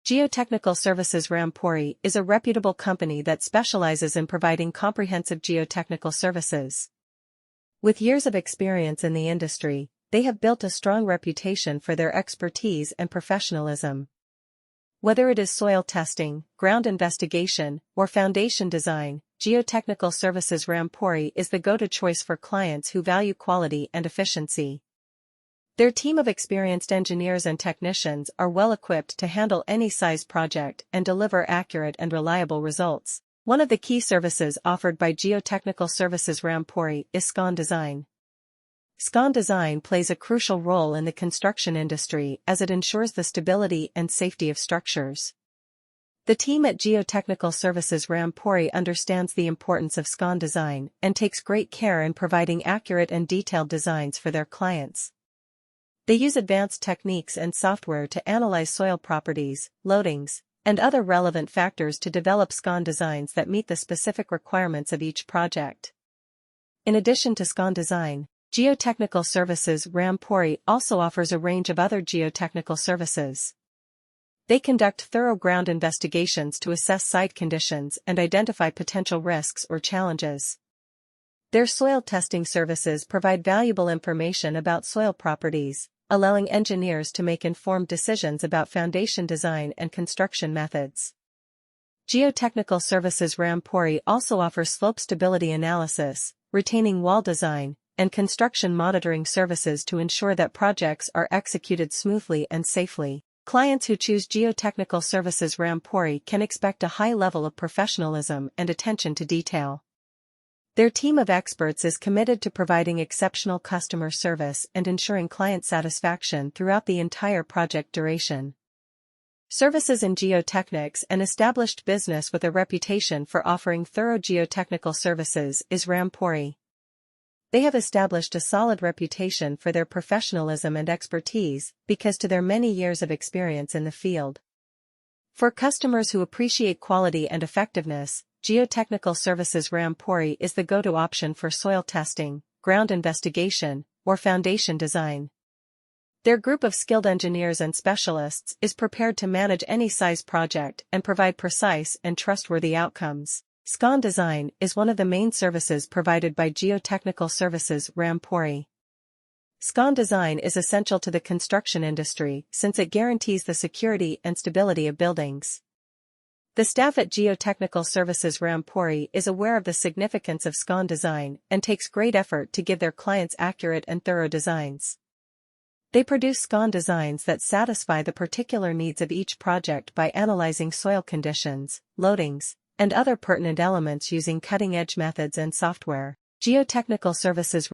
Geotechnical Services Ram Puri is a reputable company that specializes in providing comprehensive geotechnical services. With years of experience in the industry, they have built a strong reputation for their expertise and professionalism. Whether it is soil testing, ground investigation, or foundation design, Geotechnical Services Ram Puri is the go-to choice for clients who value quality and efficiency. Their team of experienced engineers and technicians are well equipped to handle any size project and deliver accurate and reliable results. One of the key services offered by Geotechnical Services Ram Puri is Scon design. Scon design plays a crucial role in the construction industry as it ensures the stability and safety of structures. The team at Geotechnical Services Ram Puri understands the importance of Scon design and takes great care in providing accurate and detailed designs for their clients. They use advanced techniques and software to analyze soil properties, loadings, and other relevant factors to develop Scon designs that meet the specific requirements of each project. In addition to Scon design, Geotechnical Services Ram Puri also offers a range of other geotechnical services. They conduct thorough ground investigations to assess site conditions and identify potential risks or challenges. Their soil testing services provide valuable information about soil properties, allowing engineers to make informed decisions about foundation design and construction methods. Geotechnical Services Ram Puri also offers slope stability analysis, retaining wall design, and construction monitoring services to ensure that projects are executed smoothly and safely. Clients who choose Geotechnical Services Ram Puri can expect a high level of professionalism and attention to detail. Their team of experts is committed to providing exceptional customer service and ensuring client satisfaction throughout the entire project duration. Services in geotechnics, an established business with a reputation for offering thorough geotechnical services, is Ram Puri. They have established a solid reputation for their professionalism and expertise because to their many years of experience in the field. For customers who appreciate quality and effectiveness, Geotechnical Services Ram Puri is the go-to option for soil testing, ground investigation, or foundation design. Their group of skilled engineers and specialists is prepared to manage any size project and provide precise and trustworthy outcomes. Scon design is one of the main services provided by Geotechnical Services Ram Puri. Scon design is essential to the construction industry since it guarantees the security and stability of buildings. The staff at Geotechnical Services Ram Puri is aware of the significance of Scon design and takes great effort to give their clients accurate and thorough designs. They produce Scon designs that satisfy the particular needs of each project by analyzing soil conditions, loadings, and other pertinent elements using cutting-edge methods and software. Geotechnical Services